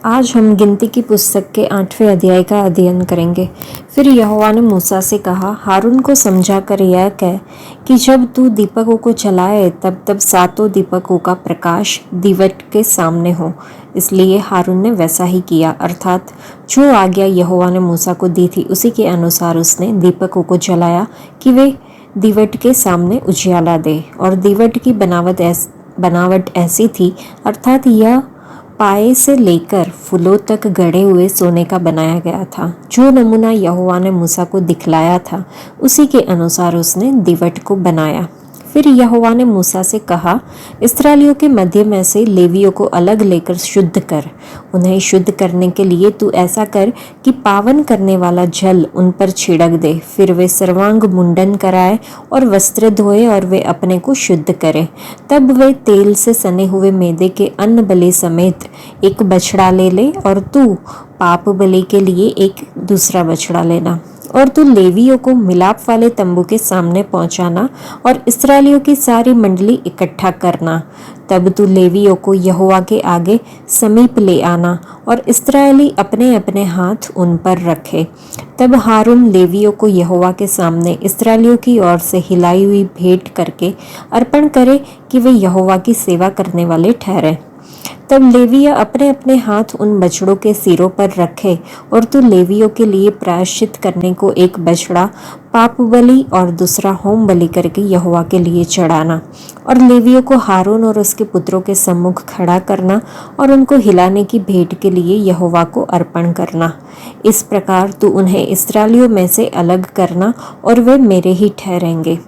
आज हम गिनती की पुस्तक के 8वें अध्याय का अध्ययन करेंगे। फिर यहोवा ने मूसा से कहा, हारून को समझा कर यह कह कि जब तू दीपकों को जलाए तब तब सातों दीपकों का प्रकाश दीवट के सामने हो। इसलिए हारून ने वैसा ही किया, अर्थात जो आज्ञा यहोवा ने मूसा को दी थी उसी के अनुसार उसने दीपकों को जलाया कि वे दीवट के सामने उजियाला दे। और दीवट की बनावट ऐसी थी, अर्थात यह पाए से लेकर फूलों तक गढ़े हुए सोने का बनाया गया था। जो नमूना यहोवा ने मूसा को दिखलाया था उसी के अनुसार उसने दीवट को बनाया। फिर यहोवा ने मूसा से कहा, इस्राएलियों के मध्य में से लेवियों को अलग लेकर शुद्ध कर। उन्हें शुद्ध करने के लिए तू ऐसा कर कि पावन करने वाला जल उन पर छिड़क दे। फिर वे सर्वांग मुंडन कराए और वस्त्र धोए और वे अपने को शुद्ध करें। तब वे तेल से सने हुए मैदे के अन्न बलि समेत एक बछड़ा ले ले और तू पाप बलि के लिए एक दूसरा बछड़ा लेना। और तू लेवियों को मिलाप वाले तंबू के सामने पहुंचाना और इस्राएलियों की सारी मंडली इकट्ठा करना। तब तू लेवियों को यहोवा के आगे समीप ले आना और इस्राएली अपने अपने हाथ उन पर रखे। तब हारून लेवियों को यहोवा के सामने इस्राएलियों की ओर से हिलाई हुई भेंट करके अर्पण करे कि वे यहोवा की सेवा करने वाले ठहरे। तब लेविया अपने अपने हाथ उन बछड़ों के सिरों पर रखे और तू लेवियों के लिए प्रायश्चित करने को एक बछड़ा पाप बलि और दूसरा होम बलि करके यहोवा के लिए चढ़ाना। और लेवियों को हारून और उसके पुत्रों के सम्मुख खड़ा करना और उनको हिलाने की भेंट के लिए यहोवा को अर्पण करना। इस प्रकार तू उन्हें इस्राएलियों में से अलग करना और वे मेरे ही ठहरेंगे।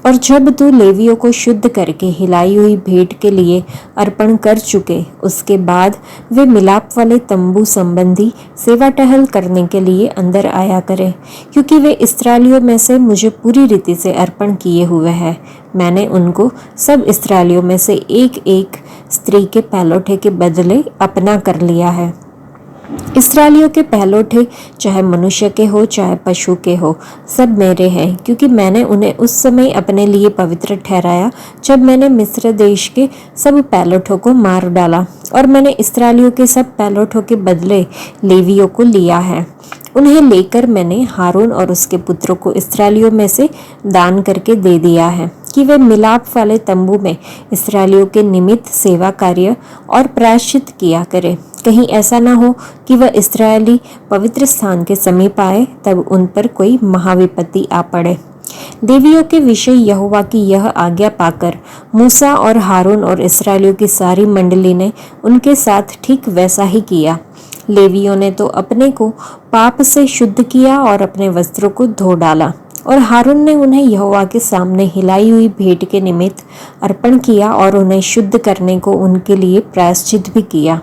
और जब तू लेवियों को शुद्ध करके हिलाई हुई भेंट के लिए अर्पण कर चुके, उसके बाद वे मिलाप वाले तंबू संबंधी सेवा टहल करने के लिए अंदर आया करें, क्योंकि वे इस्राएलियों में से मुझे पूरी रीति से अर्पण किए हुए हैं। मैंने उनको सब इस्राएलियों में से एक एक स्त्री के पहलौठे के बदले अपना कर लिया है। इस्राएलियों के पहलौठे चाहे मनुष्य के हो चाहे पशु के हो, सब मेरे हैं, क्योंकि मैंने उन्हें उस समय अपने लिए पवित्र ठहराया जब मैंने मिस्र देश के सब पहलौठों को मार डाला। और मैंने इस्राएलियों के सब पहलौठों के बदले लेवियों को लिया है। उन्हें लेकर मैंने हारून और उसके पुत्रों को इस्राएलियों में से दान करके दे दिया है कि वे मिलाप वाले तंबू में इस्राएलियों के निमित्त सेवा कार्य और प्रायश्चित किया करें। कहीं ऐसा ना हो कि वह इस्राएली पवित्र स्थान के समीप आए तब उन पर कोई महाविपत्ति आ पड़े। लेवियों के विषय यहोवा की यह आज्ञा पाकर मूसा और हारून और इस्राएलियों की सारी मंडली ने उनके साथ ठीक वैसा ही किया। लेवियों ने तो अपने को पाप से शुद्ध किया और अपने वस्त्रों को धो डाला। और हारून ने उन्हें यहोवा के सामने हिलाई हुई भेंट के निमित्त अर्पण किया और उन्हें शुद्ध करने को उनके लिए प्रायश्चित भी किया।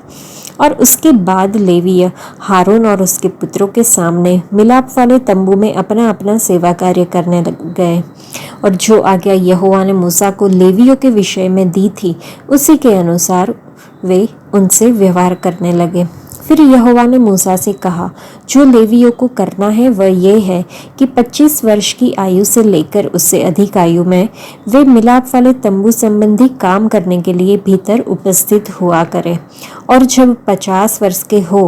और उसके बाद लेवीय हारून और उसके पुत्रों के सामने मिलाप वाले तंबू में अपना अपना सेवा कार्य करने लग गए। और जो आज्ञा यहोवा ने मूसा को लेवियों के विषय में दी थी उसी के अनुसार वे उनसे व्यवहार करने लगे। फिर यहोवा ने मूसा से कहा, जो लेवियों को करना है वह ये है कि 25 वर्ष की आयु से लेकर उससे अधिक आयु में वे मिलाप वाले तंबू संबंधी काम करने के लिए भीतर उपस्थित हुआ करें। और जब 50 वर्ष के हो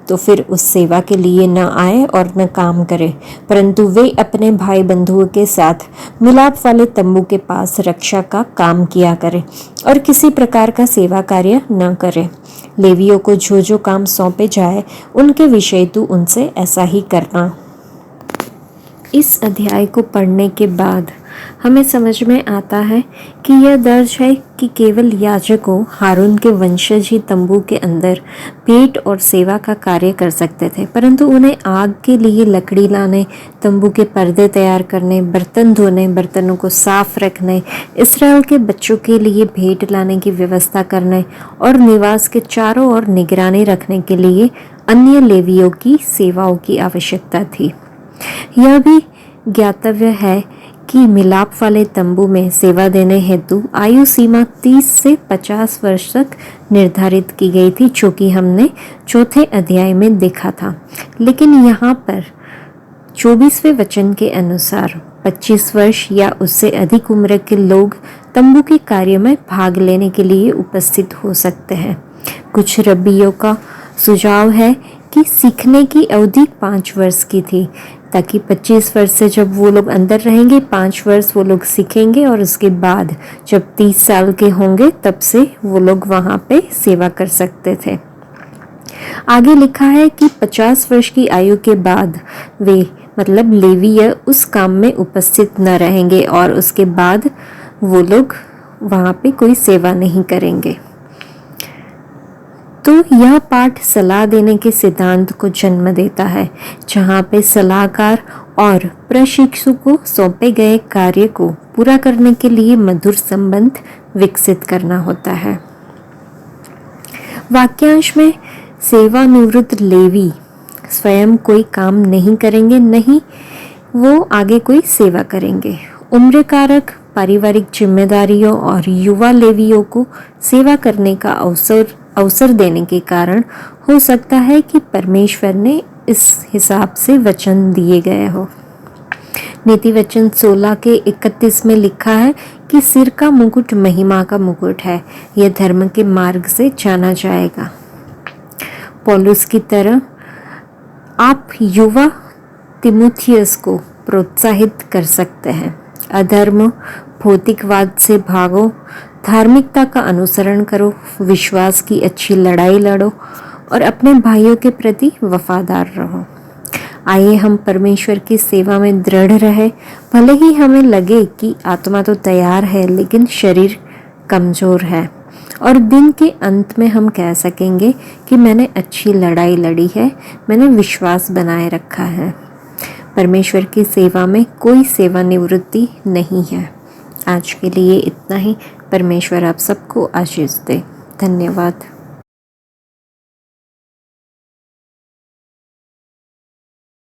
तो फिर उस सेवा के लिए न आए और न काम करे, परंतु वे अपने भाई बंधुओं के साथ मिलाप वाले तंबू के पास रक्षा का काम किया करें और किसी प्रकार का सेवा कार्य न करे। लेवियों को जो जो काम सौंपे जाए उनके विषय तू उनसे ऐसा ही करना। इस अध्याय को पढ़ने के बाद हमें समझ में आता है कि यह दर्ज है कि केवल याजकों हारून के वंशज ही तंबू के अंदर भेंट और सेवा का कार्य कर सकते थे, परंतु उन्हें आग के लिए लकड़ी लाने, तंबू के पर्दे तैयार करने, बर्तन धोने, बर्तनों को साफ रखने, इस्राएल के बच्चों के लिए भेंट लाने की व्यवस्था करने और निवास के चारों ओर निगरानी रखने के लिए अन्य लेवियों की सेवाओं की आवश्यकता थी। यह भी ज्ञातव्य है कि मिलाप वाले तंबू में सेवा देने हेतु आयु सीमा 30 से 50 वर्ष तक निर्धारित की गई थी, जो कि हमने चौथे अध्याय में देखा था। लेकिन यहाँ पर 24वें वचन के अनुसार 25 वर्ष या उससे अधिक उम्र के लोग तंबू के कार्य में भाग लेने के लिए उपस्थित हो सकते हैं। कुछ रब्बियों का सुझाव है कि सीखने की अवधि 5 वर्ष की थी, ताकि 25 वर्ष से जब वो लोग अंदर रहेंगे 5 वर्ष वो लोग सीखेंगे और उसके बाद जब 30 साल के होंगे तब से वो लोग वहाँ पे सेवा कर सकते थे। आगे लिखा है कि 50 वर्ष की आयु के बाद वे मतलब लेवीय उस काम में उपस्थित न रहेंगे और उसके बाद वो लोग वहाँ पे कोई सेवा नहीं करेंगे। तो यह पाठ सलाह देने के सिद्धांत को जन्म देता है, जहाँ पे सलाहकार और प्रशिक्षु को सौंपे गए कार्य को पूरा करने के लिए मधुर संबंध विकसित करना होता है। वाक्यांश में सेवानिवृत्त लेवी स्वयं कोई काम नहीं करेंगे, नहीं वो आगे कोई सेवा करेंगे। उम्र कारक पारिवारिक जिम्मेदारियों और युवा लेवियों को सेवा करने का अवसर देने के कारण हो सकता है कि परमेश्वर ने इस हिसाब से वचन दिए गए हो। नीति वचन 16 के 31 में लिखा है कि सिर का मुकुट महिमा का मुकुट है, यह धर्म के मार्ग से जाना जाएगा। पौलुस की तरह आप युवा तिमुथियस को प्रोत्साहित कर सकते हैं। अधर्म भौतिकवाद से भागो, धार्मिकता का अनुसरण करो, विश्वास की अच्छी लड़ाई लड़ो और अपने भाइयों के प्रति वफादार रहो। आइए हम परमेश्वर की सेवा में दृढ़ रहे, भले ही हमें लगे कि आत्मा तो तैयार है लेकिन शरीर कमज़ोर है, और दिन के अंत में हम कह सकेंगे कि मैंने अच्छी लड़ाई लड़ी है, मैंने विश्वास बनाए रखा है। परमेश्वर की सेवा में कोई सेवानिवृत्ति नहीं है। आज के लिए इतना ही। परमेश्वर आप सबको आशीष दे। धन्यवाद।